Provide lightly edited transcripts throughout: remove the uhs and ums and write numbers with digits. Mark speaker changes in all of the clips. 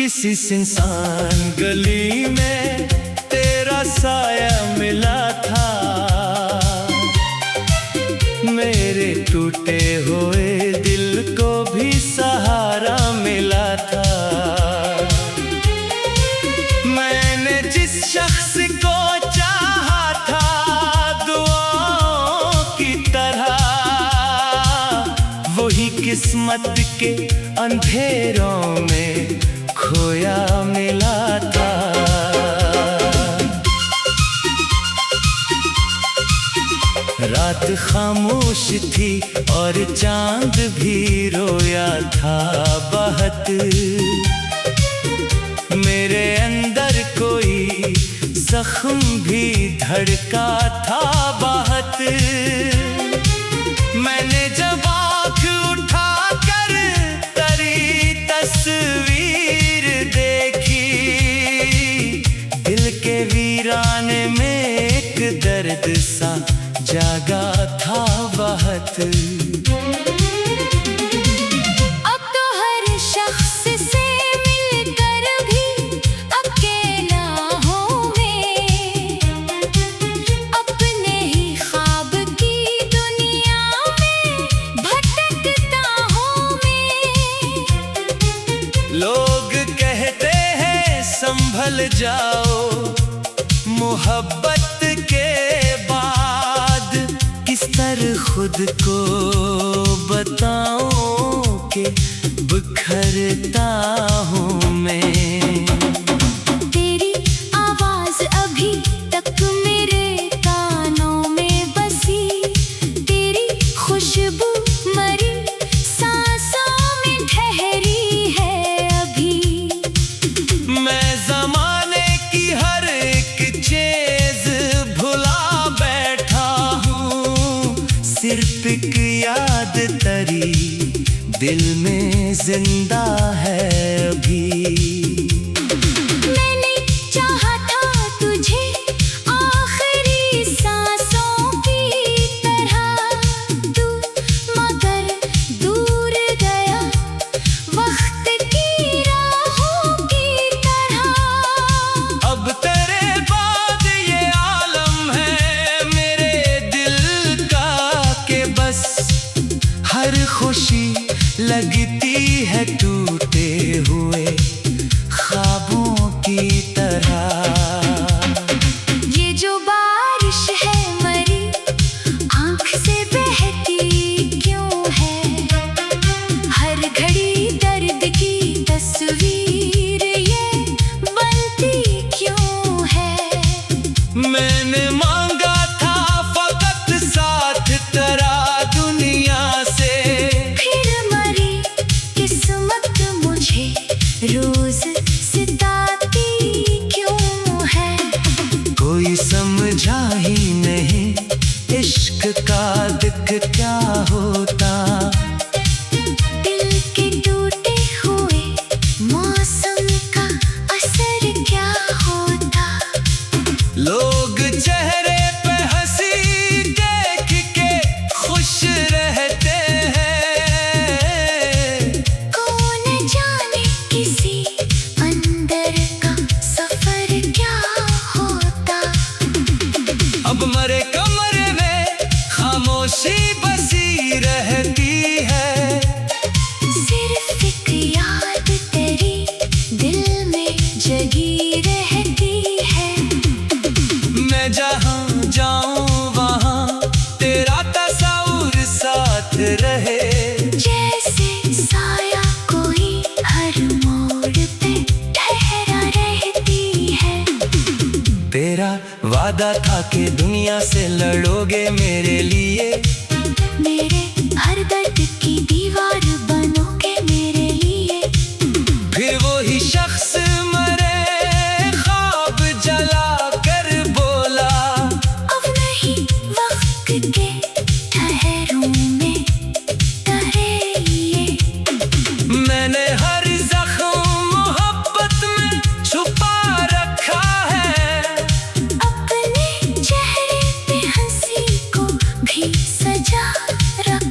Speaker 1: किसी सुनसान गली में तेरा साया मिला था, मेरे टूटे हुए दिल को भी सहारा मिला था। मैंने जिस शख्स को चाहा था दुआओं की तरह, वही किस्मत के अंधेरों में खोया मिला था। रात खामोश थी और चांद भी रोया था बहुत, मेरे अंदर कोई जख्म भी धड़का था बहुत। मैंने जब आँख उठा कर तेरी तस्वीर देखी, दिल के वीराने में एक दर्द सा जागा था बहुत।
Speaker 2: अब तो हर शख्स से मिलकर भी अकेला हूँ मैं, अपने ही ख्वाब की दुनिया में भटकता हूँ मैं।
Speaker 1: लोग कहते हैं संभल जाओ, मोहब्बत के किस तरह खुद को बताऊं कि बिखरता हूँ मैं।
Speaker 2: तेरी आवाज अभी तक मेरे कानों में बसी, तेरी खुशबू मरी सांसों में ठहरी है अभी।
Speaker 1: मैं ज़माने की हर एक चीज़ भुला बैठा हूँ, सिर्फ एक याद तेरी दिल में जिंदा है अभी।
Speaker 2: मैंने चाहा था तुझे आखिरी सांसों की तरह, तू मगर दूर गया वक्त की राहों की तरह।
Speaker 1: अब तेरे बाद ये आलम है मेरे दिल का के बस हर खुशी लगती है टूटे हुए ख्वाबों की तरह।
Speaker 2: ये जो बारिश है मरी आँख से बहती क्यों है, हर घड़ी दर्द की तस्वीर ये बनती क्यों है।
Speaker 1: मैंने मांगा था फकत साथ तेरा दुनिया से,
Speaker 2: फिर मरी किस्मत मुझे रोज सताती क्यों है।
Speaker 1: कोई समझा ही नहीं इश्क का दुख क्या होता,
Speaker 2: दिल के टूटे हुए मौसम का असर क्या होता।
Speaker 1: लोग चेहरे पे हंसी देख के खुश रहते हैं,
Speaker 2: कौन जाने किसी अंदर का सफर क्या होता।
Speaker 1: अब मरे कमरे में खामोशी बसी रहती है,
Speaker 2: सिर्फ एक याद तेरी दिल में जगी रहती है।
Speaker 1: मैं जहाँ जाऊँ वहाँ तेरा तस्वीर साथ रहे,
Speaker 2: जैसे साया कोई हर मोड़ पे ठहरा रहती है।
Speaker 1: तेरा वादा था कि दुनिया से लड़ोगे मेरे लिए,
Speaker 2: मेरे हर दर्द की दीवार बनोगे मेरे लिए।
Speaker 1: फिर वही शख्स मरे ख्वाब जला कर बोला,
Speaker 2: अब नहीं वक्त के ठहरूं में ठहरिए।
Speaker 1: मैंने हर जख्म मोहब्बत में छुपा रखा है,
Speaker 2: अपने चेहरे पे हंसी को भी सजा रखा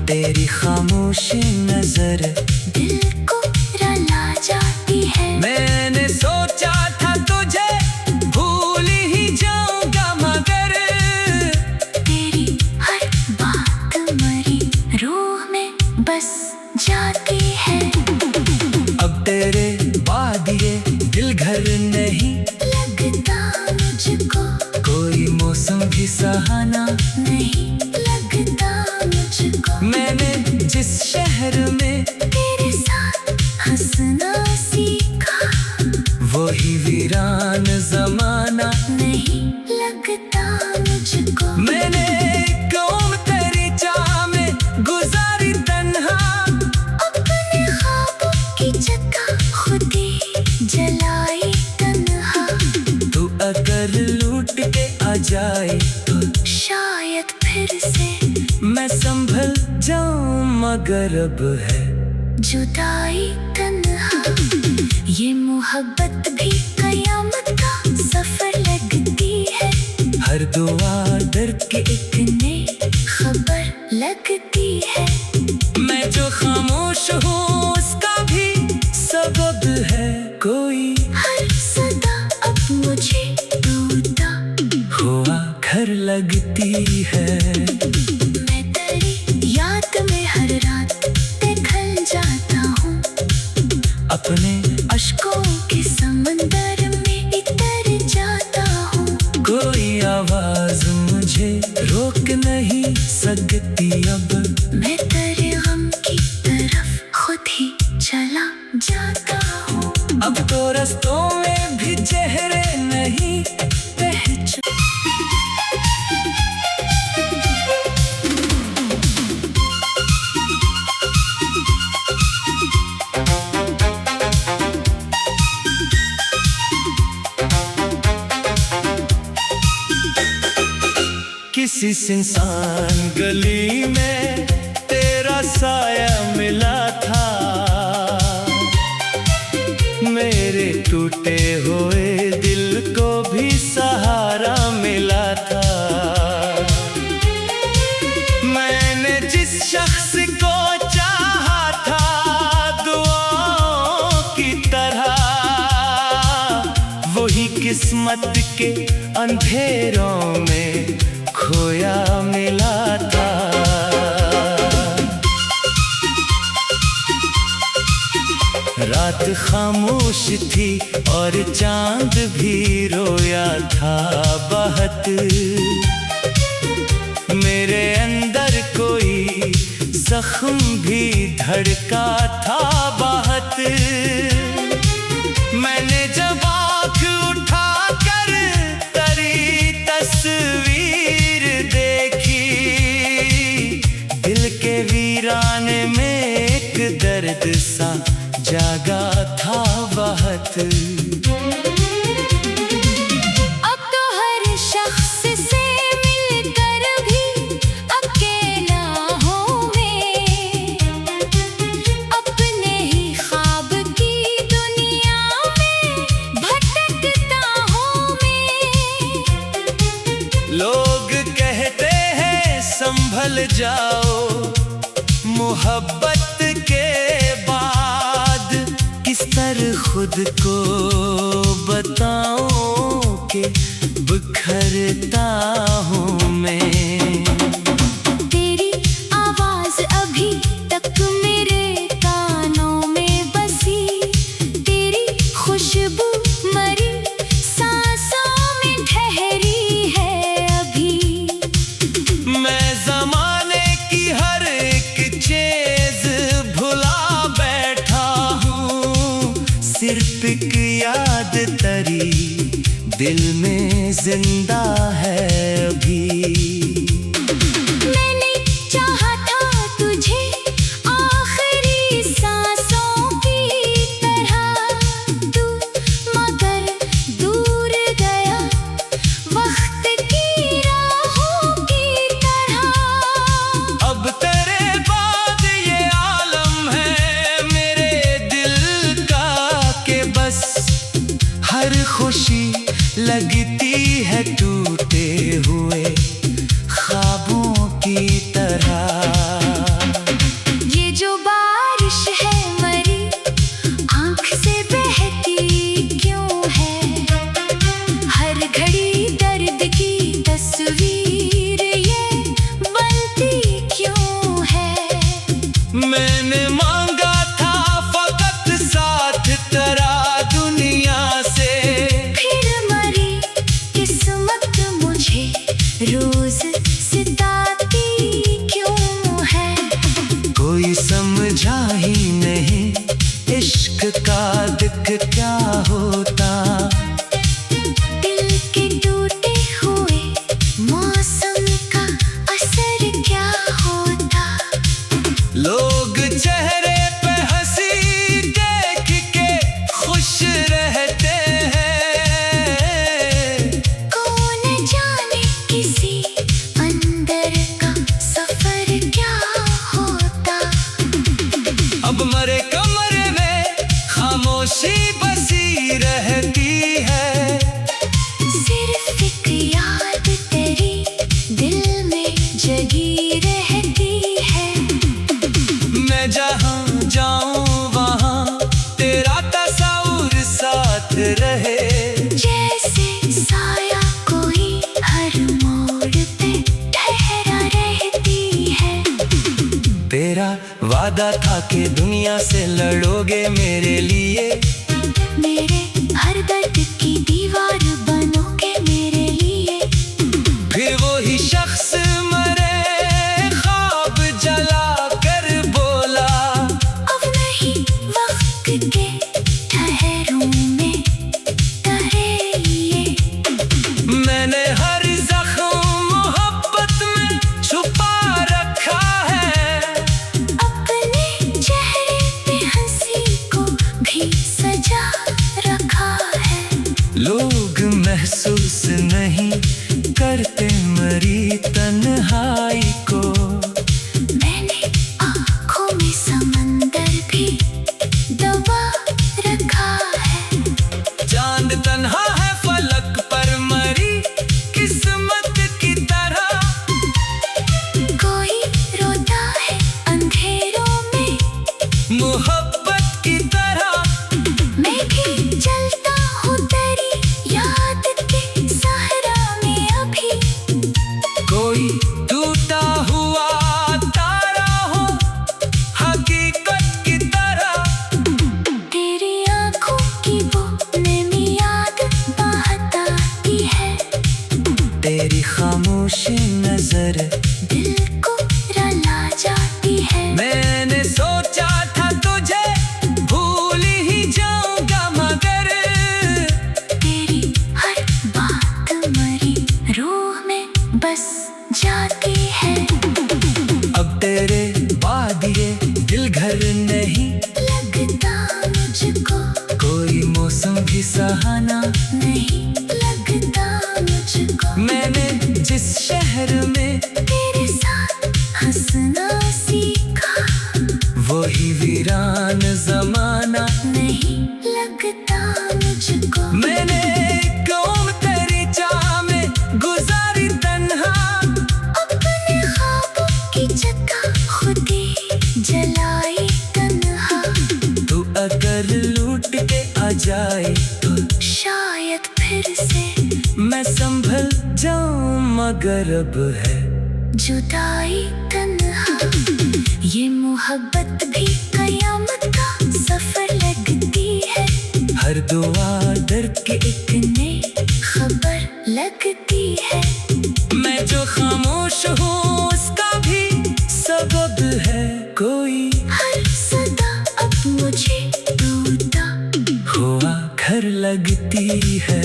Speaker 1: तेरी खामोशी नजर
Speaker 2: दिल को रुला जाती है।
Speaker 1: मैंने सोचा था तुझे भूल ही जाऊंगा, मगर
Speaker 2: तेरी हर बात मरी रूह में बस जाती है।
Speaker 1: अब तेरे बाद ये दिल घर नहीं
Speaker 2: लगता मुझको,
Speaker 1: कोई मौसम भी सहाना
Speaker 2: नहीं लगता मुझको।
Speaker 1: मैंने जिस शहर में
Speaker 2: तेरे साथ हंसना सीखा,
Speaker 1: वही वीरान जमाना
Speaker 2: नहीं लगता मुझको।
Speaker 1: मैंने कौन तेरी चाह में गुजारी तन्हा,
Speaker 2: अपने ख्वाबों की जगह खुद ही जलाई तन्हा।
Speaker 1: तू अगर लूट के आ जाए तो
Speaker 2: शायद फिर से
Speaker 1: मैं संभल जाऊं, मगर अब है
Speaker 2: जुदाई तन्हा। ये मोहब्बत भी कयामत का सफर लगती है।
Speaker 1: हर दुआ दर्द की एक
Speaker 2: नई खबर लगती है।
Speaker 1: मैं जो खामोश हूँ उसका भी सबब है कोई,
Speaker 2: हर सदा अब मुझे टूटा
Speaker 1: हुआ घर लगती है।
Speaker 2: मैं तेरी याद में हर रात देखल जाता हूँ,
Speaker 1: अपने
Speaker 2: अश्कों के समंदर में इतर जाता हूँ।
Speaker 1: कोई आवाज मुझे रोक नहीं सकती अब,
Speaker 2: मैं तेरे गम की तरफ खुद ही चला जाता हूँ।
Speaker 1: अब तो रस्तों में भी चेहरे नहीं पहचान। किसी सुनसान गली में तेरा साया मिला था, मेरे टूटे हुए दिल को भी सहारा मिला था। मैंने जिस शख्स को चाहा था दुआओं की तरह, वही किस्मत के अंधेरों में खोया मिला था। रात खामोश थी और चांद भी रोया था बहुत, मेरे अंदर कोई जख्म भी धड़का था बहुत। मैंने जब आँख उठा कर तेरी तस्वीर देखी, दिल के वीराने में एक दर्द सा जागा था बहुत।
Speaker 2: अब तो हर शख्स से मिलकर भी अकेला हूँ मैं, अपने ही ख्वाब की दुनिया में भटकता हूँ मैं।
Speaker 1: लोग कहते हैं संभल जाओ, मोहब्बत के बाद किस तरह खुद को बताऊं कि बिखरता हूँ मैं।
Speaker 2: तेरी आवाज अभी तक मेरे कानों में बसी, तेरी खुशबू मरी सांसों में ठहरी है अभी।
Speaker 1: मैं ज़माने की हर एक चीज़ भुला बैठा हूँ, सिर्फ एक याद तेरी दिल में जिंदा है अभी।
Speaker 2: मैंने चाहा था तुझे आखिरी सांसों की तरह, तू मगर दूर गया वक्त की राहों की तरह।
Speaker 1: अब तेरे बाद ये आलम है मेरे दिल का कि बस हर खुशी लगती है टूटे हुए मैंने मांगा था फकत साथ तेरा दुनिया से।
Speaker 2: फिर मरी किस्मत मुझे रोज सताती क्यों है।
Speaker 1: कोई समझा ही नहीं इश्क का दुख क्या होता।
Speaker 2: दिल के टूटे हुए मौसम का असर क्या होता।
Speaker 1: लोग चेहरे पे हंसी देख के खुश रहते हैं।
Speaker 2: कौन जाने किसी अंदर का सफर क्या होता।
Speaker 1: अब मरे कमरे में खामोशी बसी रहती है।
Speaker 2: सिर्फ एक याद तेरी दिल में जगी रहती है।
Speaker 1: मैं जहाँ जाऊँ वहाँ तेरा तस्वीर साथ रहे।
Speaker 2: जैसे साया कोई हर मोड़ पे ठहरा रहती है।
Speaker 1: तेरा वादा था कि दुनिया से लड़ोगे मेरे लिए।
Speaker 2: मेरे हर दर्द की दीवार बनोगे मेरे लिए।
Speaker 1: फिर वही शख्स मरे ख्वाब जला कर बोला।
Speaker 2: अब नहीं वक्त के ठहरों में ठहरिए।
Speaker 1: मैंने हर जख्म मोहब्बत में छुपा रखा है।
Speaker 2: अपने चेहरे पे हंसी को भी सजा रखा है।
Speaker 1: लोग महसूस नहीं करते मरी तन्हाई को।
Speaker 2: मैंने आँखों में समंदर भी दबा रखा है।
Speaker 1: चांद तन्हा है फलक पर मरी किस्मत की तरह।
Speaker 2: कोई रोता है अंधेरों में
Speaker 1: मोहब्बत की तरह।
Speaker 2: मैं भी चलता हूँ तेरी याद के सहारा में अभी।
Speaker 1: कोई टूटा हुआ तारा हो हकीकत की तरह।
Speaker 2: तेरी आँखों की वो नमी याद बहताती है।
Speaker 1: तेरी खामोशी नजर
Speaker 2: दिल को रुला जाती है।
Speaker 1: मैंने सोचा था तुझे भूल ही जाऊंगा मगर
Speaker 2: तेरी हर बात मरी रूह में बस जाती है।
Speaker 1: अब तेरे बाद ये दिल घर नहीं
Speaker 2: लगता मुझको
Speaker 1: कोई मौसम भी सहाना।
Speaker 2: नहीं लगता मुझको
Speaker 1: मैंने जिस शहर में
Speaker 2: तेरे साथ हंसना सीखा।
Speaker 1: वही वीरान जमाना।
Speaker 2: नहीं लगता मुझको
Speaker 1: मैंने कौम तेरी चाह में गुजारी तन्हा।
Speaker 2: अपने ख्वाबों की जगह खुद ही जलाई तन्हा।
Speaker 1: तू अगर लूट के आ जाए तो
Speaker 2: शायद फिर से
Speaker 1: मैं संभल जाऊं मगर अब है
Speaker 2: जुदाई तन्हा। ये मोहब्बत भी कयामत का सफर लगती है।
Speaker 1: हर दुआ दर्द के एक
Speaker 2: नई खबर लगती है।
Speaker 1: मैं जो खामोश हूँ उसका भी सबब है कोई।
Speaker 2: हर सदा अब मुझे टूटा
Speaker 1: हुआ घर लगती है।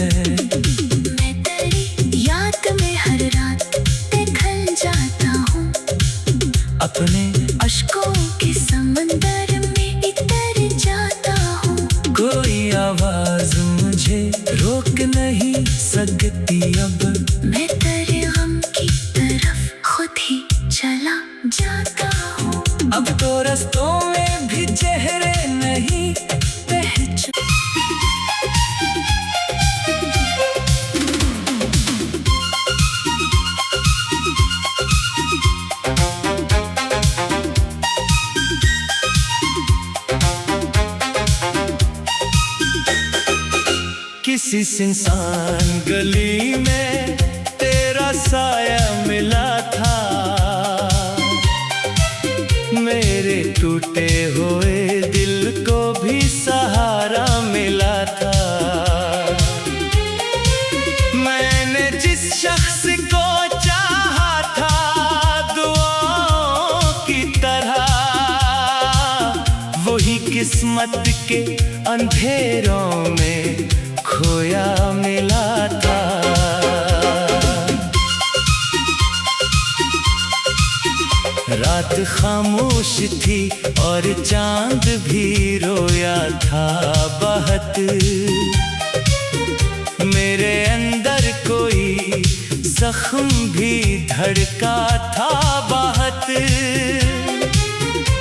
Speaker 2: मैं तेरी याद में हर रात देखल जाता हूँ।
Speaker 1: अपने
Speaker 2: अश्कों के समंदर में इतर जाता हूँ।
Speaker 1: कोई आवाज मुझे रोक नहीं सकती अब।
Speaker 2: मैं तेरे गम की तरफ खुद ही चला जाता हूँ।
Speaker 1: अब तो रस्तों में भी चेहरे नहीं पहचान। किसी सुनसान गली में तेरा साया मिला था। मेरे टूटे हुए दिल को भी सहारा मिला था। मैंने जिस शख्स को चाहा था दुआओं की तरह, वही किस्मत के अंधेरों में खोया मिला था। रात खामोश थी और चांद भी रोया था बहुत। मेरे अंदर कोई जख्म भी धड़का था बहुत।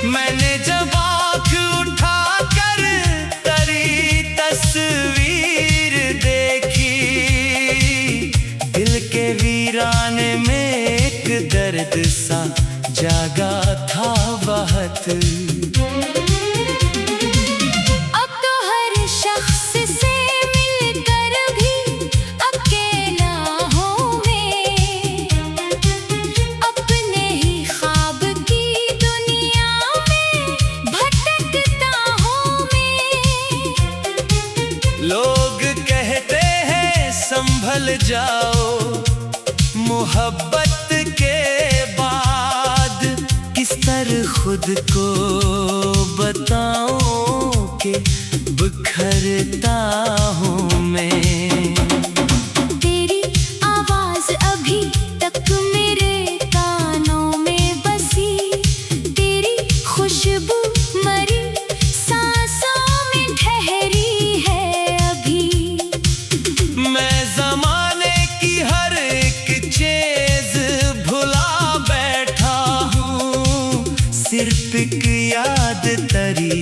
Speaker 1: मैंने जब आँख उठा कर तेरी तस्वीर देखी, दिल के वीराने में एक दर्द सा जागा था बहुत।
Speaker 2: अब तो हर शख्स से मिलकर भी अकेला हूँ मैं, अपने ही ख्वाब की दुनिया में भटकता हूँ मैं।
Speaker 1: लोग कहते हैं संभल जाओ, मोहब्बत के किस तरह खुद को बताऊं कि बिखरता हूँ मैं।
Speaker 2: तेरी आवाज अभी तक मेरे कानों में बसी, तेरी खुशबू मरी सांसों में ठहरी है अभी।
Speaker 1: मैं ज़माने की हर एक चीज़ भुला बैठा हूँ, सिर्फ एक याद तेरी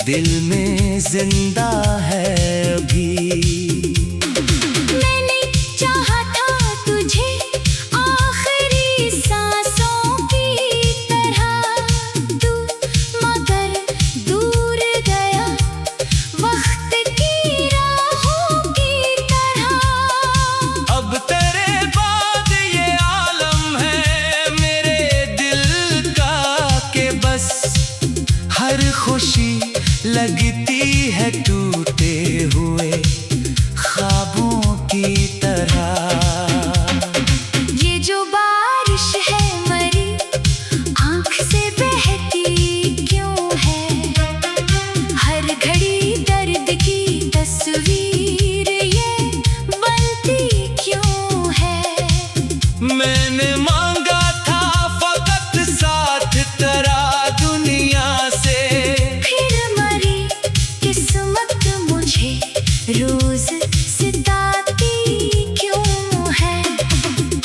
Speaker 1: दिल में जिंदा है अभी।
Speaker 2: मैंने चाहा था तुझे आखिरी सांसों की तरह, तू मगर दूर गया वक्त की राहों की तरह।
Speaker 1: अब तेरे बाद ये आलम है मेरे दिल का के बस हर खुशी लगती है टूटे हुए ख्वाबों की तरह।
Speaker 2: ये जो बारिश है मरी आँख से बहती क्यों है, हर घड़ी दर्द की तस्वीर ये बनती क्यों है।
Speaker 1: मैंने मांगा था फकत साथ तेरा दुनिया से,
Speaker 2: फिर मरी किस्मत मुझे रोज सताती क्यों है।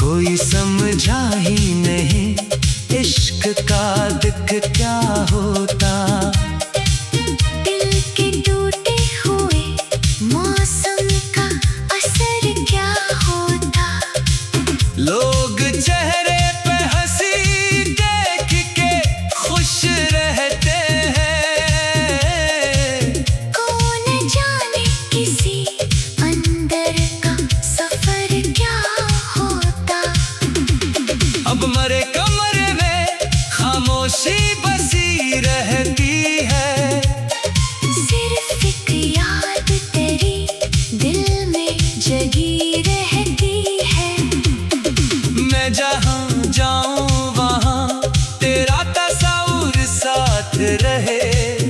Speaker 1: कोई समझा ही नहीं इश्क का दुख क्या होता।
Speaker 2: दिल के टूटे हुए मौसम का असर क्या होता।
Speaker 1: लोग चेहरे पे हंसी देख के खुश रहते हैं,
Speaker 2: कौन जाने किसी अंदर का सफर क्या होता।
Speaker 1: अब मरे कमरे में खामोशी बसी रहती है,
Speaker 2: सिर्फ एक याद तेरी दिल में जगी रहती है।
Speaker 1: मैं जहाँ जाऊँ वहाँ तेरा तस्वीर साथ रहे।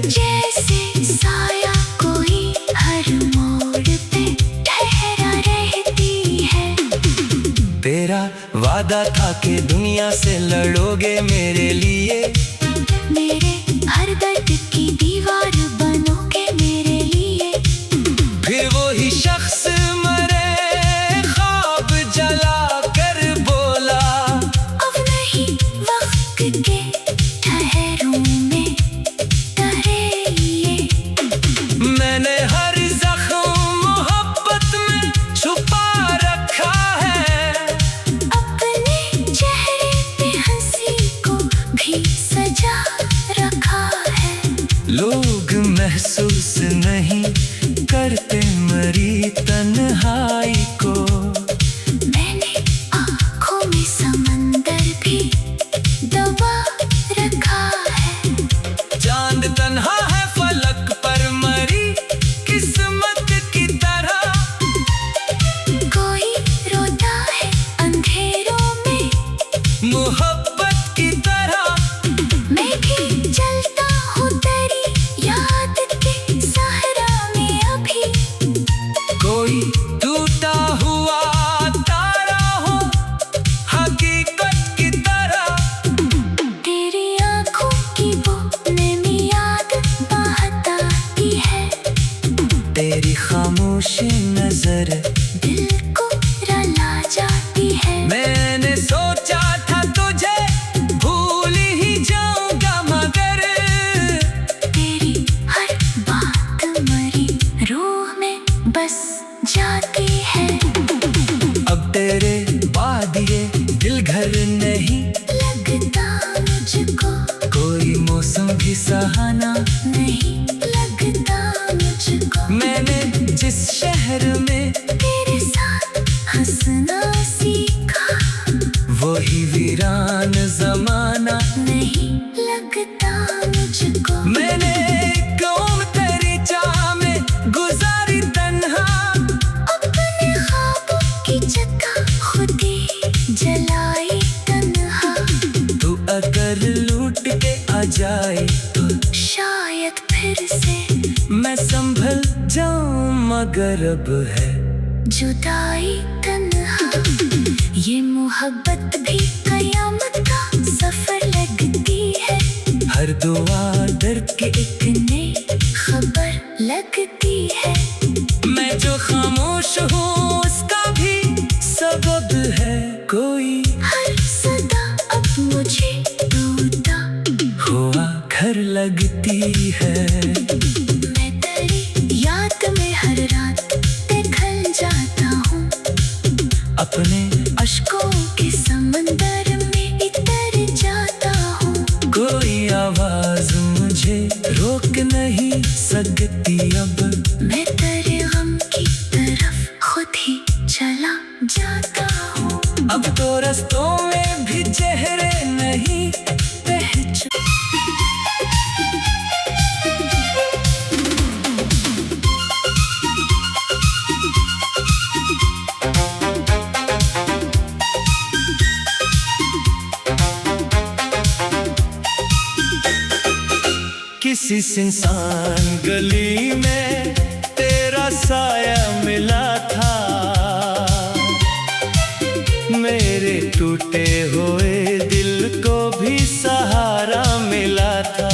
Speaker 2: जैसे साया कोई हर मोड़ पे ठहरा रहती है।
Speaker 1: तेरा वादा था कि दुनिया से लड़ोगे मेरे लिए,
Speaker 2: मेरे हर दर्द की दीवार बनोगे मेरे लिए।
Speaker 1: फिर वही शख्स मरे ख्वाब जला कर बोला,
Speaker 2: अब नहीं वक्त के ठहरूं में ठहरिए।
Speaker 1: मैंने हर जख्म मोहब्बत में छुपा रखा है,
Speaker 2: अपने चेहरे पे हंसी को भी सजा रखा है।
Speaker 1: लोग महसूस नहीं करते मरी तन्हाई को।
Speaker 2: मैंने आँखों में समंदर भी दबा रखा मैं भी चलता हूँ तेरी याद के सहारा में अभी।
Speaker 1: कोई टूटा हुआ तारा हो हकीकत की तरह,
Speaker 2: तेरी आँखों की वो नमी याद बाहत आती है।
Speaker 1: तेरी खामोशी नजर
Speaker 2: दिल को रुला जाती है।
Speaker 1: मैंने सोचा था तुझे भूल ही जाऊंगा, मगर
Speaker 2: तेरी हर बात मरी रूह में बस जाती है।
Speaker 1: अब तेरे बाद ये दिल घर नहीं
Speaker 2: लगता मुझको
Speaker 1: कोई मौसम भी सहाना।
Speaker 2: नहीं लगता मुझको
Speaker 1: मैंने जिस शहर में
Speaker 2: तेरे साथ हंसना सीखा।
Speaker 1: वही वीरान जमाना।
Speaker 2: नहीं लगता मुझको
Speaker 1: मैंने कौम तेरी चाह में गुजारी तन्हा।
Speaker 2: अपने ख्वाबों की जगह खुद ही जलाई तन्हा।
Speaker 1: तू अगर लूट के आ जाए तो
Speaker 2: शायद फिर से
Speaker 1: मैं संभल जाऊं, मगर अब है
Speaker 2: जुदाई तन्हा। ये मोहब्बत भी कयामत का सफर लगती है।
Speaker 1: हर दुआ दर्द की एक
Speaker 2: नई खबर लगती है।
Speaker 1: मैं जो खामोश हूँ उसका भी सबब है कोई।
Speaker 2: हर सदा अब मुझे टूटा
Speaker 1: हुआ घर लगती है।
Speaker 2: मैं तेरी याद में हर रात देखल जाता हूँ।
Speaker 1: अपने
Speaker 2: अश्कों के समंदर में इतर जाता हूँ।
Speaker 1: कोई आवाज मुझे रोक नहीं सकती अब।
Speaker 2: मैं तेरे गम की तरफ खुद ही चला जाता हूँ।
Speaker 1: अब तो रस्तों में भी चेहरे नहीं पहचान। किसी सुनसान गली में तेरा साया मिला था। मेरे टूटे हुए दिल को भी सहारा मिला था।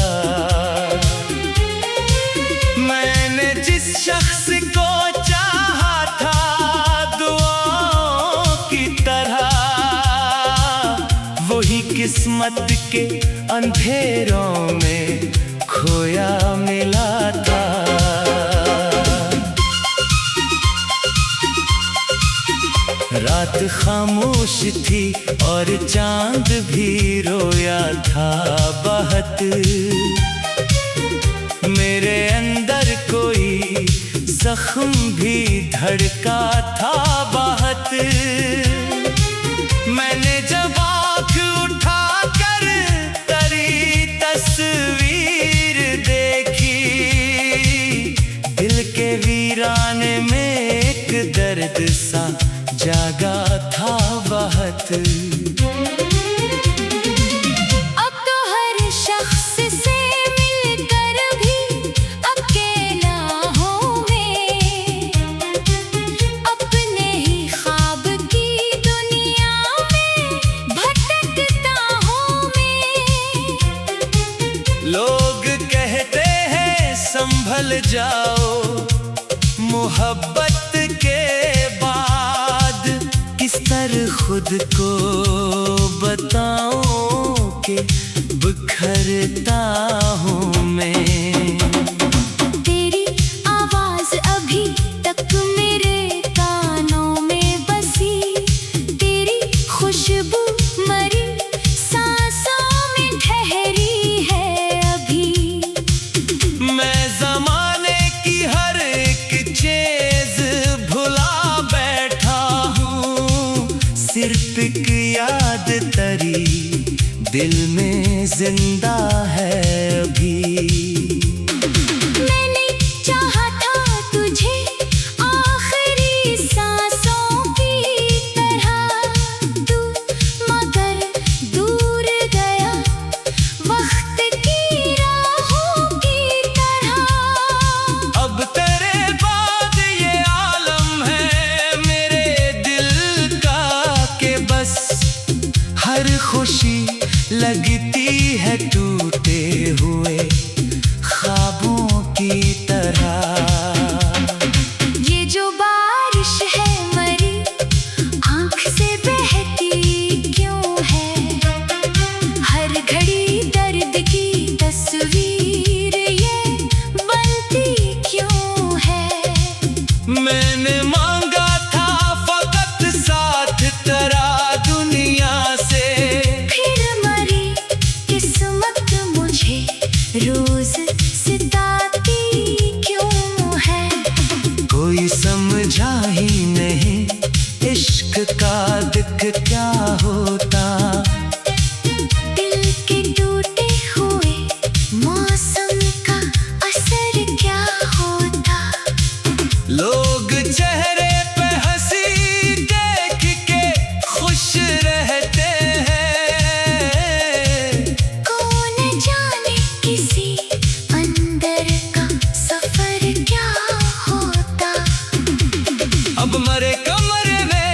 Speaker 1: मैंने जिस शख्स को चाहा था दुआओं की तरह, वही किस्मत के अंधेरों में खोया मिला था। रात खामोश थी और चांद भी रोया था बहुत। मेरे अंदर कोई जख्म भी धड़का था बहुत। मैंने जब आँख उठा कर तेरी तस्वीर देखी, दिल के वीराने में एक दर्द सा जागा था बहुत।
Speaker 2: अब तो हर शख्स से मिलकर भी अकेला हूँ मैं। अपने ही ख्वाब की दुनिया में भटकता हूँ मैं।
Speaker 1: लोग कहते हैं संभल जाओ, मोहब्बत के बाद किस तरह खुद को बताऊं कि बिखरता हूँ मैं।
Speaker 2: तेरी आवाज अभी तक मेरे कानों में बसी। तेरी खुशबू मरी सांसों में ठहरी है अभी।
Speaker 1: मैं जमाने की हर एक चीज भुला बैठा हूँ, सिर्फ एक याद तेरी दिल में जिंदा है अभी।
Speaker 2: मैंने चाहा था तुझे आखिरी सांसों की तरह, तू मगर दूर गया वक्त रोज सताती क्यों है?
Speaker 1: कोई समझा ही नहीं इश्क का दुख क्या होता।
Speaker 2: दिल के टूटे हुए मौसम का असर क्या होता?
Speaker 1: लोग चेहरे पे हंसी देख के खुश रहते हैं।
Speaker 2: कौन जाने किसी अंदर का सफर क्या होता?
Speaker 1: अब मरे कमरे में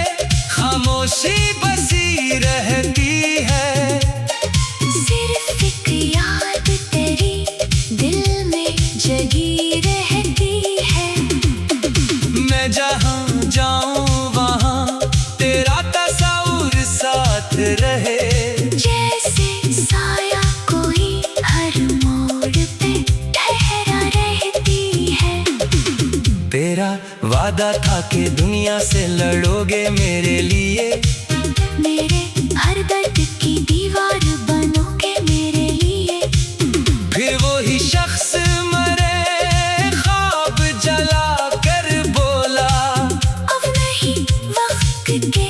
Speaker 1: खामोशी बसी रहती है।
Speaker 2: सिर्फ एक याद तेरी दिल में जगी रहती है।
Speaker 1: मैं जहाँ जाऊँ वहाँ तेरा तस्वीर साथ रहे।
Speaker 2: जैसे साया कोई हर मोड़ पे ठहरा रहती है।
Speaker 1: तेरा वादा था कि दुनिया से लड़ोगे मेरे लिए।
Speaker 2: मेरे हर दर्द की दीवार बनोगे मेरे लिए।
Speaker 1: फिर वही शख्स मरे ख्वाब जला कर बोला,
Speaker 2: अब नहीं वक्त के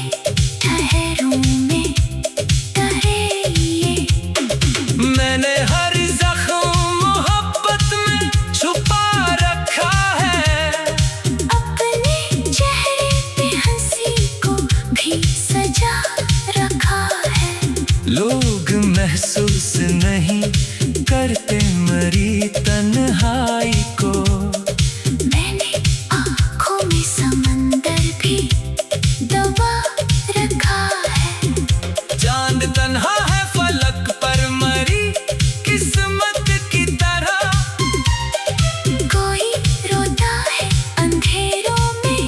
Speaker 2: ठहरों में ठहरिए।
Speaker 1: मैंने हर जख्म मोहब्बत में छुपा रखा है।
Speaker 2: अपने चेहरे पे हंसी को भी सजा रखा है।
Speaker 1: लोग महसूस नहीं करते मरी तन्हाई को।
Speaker 2: मैंने आँखों में समंदर भी दबा रखा है।
Speaker 1: चांद तन्हा है फलक पर मरी किस्मत की तरह।
Speaker 2: कोई रोता है अंधेरों में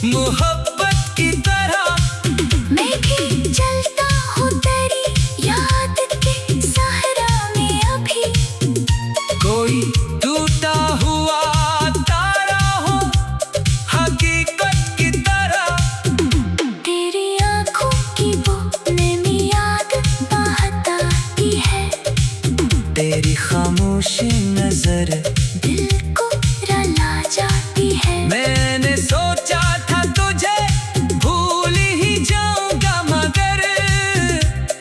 Speaker 1: मोहब्बत की तरह।
Speaker 2: मैं भी जलता हूँ तेरी याद के सहरा में अभी।
Speaker 1: कोई टूटा हुआ तारा हो हकीकत की तरह।
Speaker 2: तेरी आँखों की वो नमी याद बहताती है।
Speaker 1: तेरी खामोशी नजर
Speaker 2: दिल को रुला जाती है।
Speaker 1: मैंने सोचा था तुझे भूल ही जाऊंगा मगर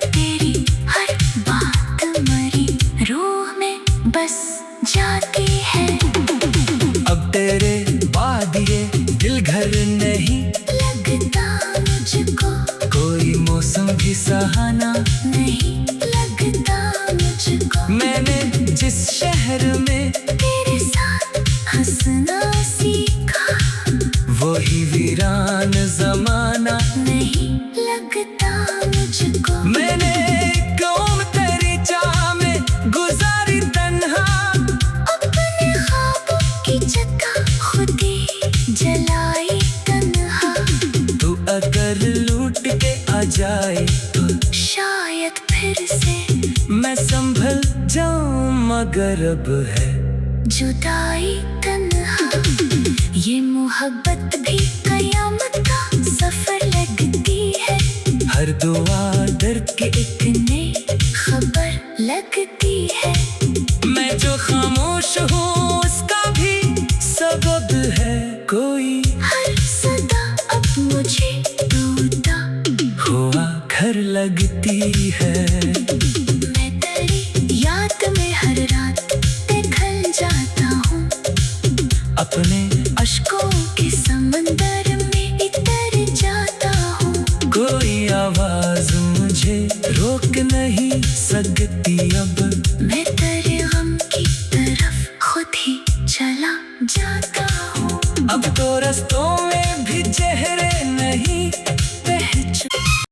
Speaker 2: तेरी हर बात मरी रूह में बस जाती है।
Speaker 1: अब तेरे बाद ये दिल घर नहीं
Speaker 2: लगता मुझको
Speaker 1: कोई मौसम भी सहाना।
Speaker 2: नहीं लगता मुझको
Speaker 1: मैंने जिस शहर में
Speaker 2: तेरे साथ हंसना सीखा।
Speaker 1: वही वीरान जमाना।
Speaker 2: नहीं लगता मुझको
Speaker 1: मैंने कौन तेरी चाह में गुजारी तन्हा।
Speaker 2: अपने ख्वाबों की जगह खुद ही जलाई तन्हा।
Speaker 1: तू अगर लूट के आ जाए तो
Speaker 2: शायद फिर से
Speaker 1: मैं संभल जाऊं मगर अब है
Speaker 2: जुदाई तन्हा। ये मोहब्बत भी कयामत का सफर लगती है।
Speaker 1: हर दुआ दर्द के एक
Speaker 2: इतने खबर लगती है।
Speaker 1: मैं जो खामोश हूँ उसका भी सबब है कोई।
Speaker 2: हर सदा अब मुझे टूटा
Speaker 1: हुआ घर लगती है।
Speaker 2: मैं तेरी याद में हर रात पिघल जाता हूँ।
Speaker 1: अपने
Speaker 2: अश्कों के समंदर में इतर जाता हूँ।
Speaker 1: कोई आवाज मुझे रोक नहीं सकती अब।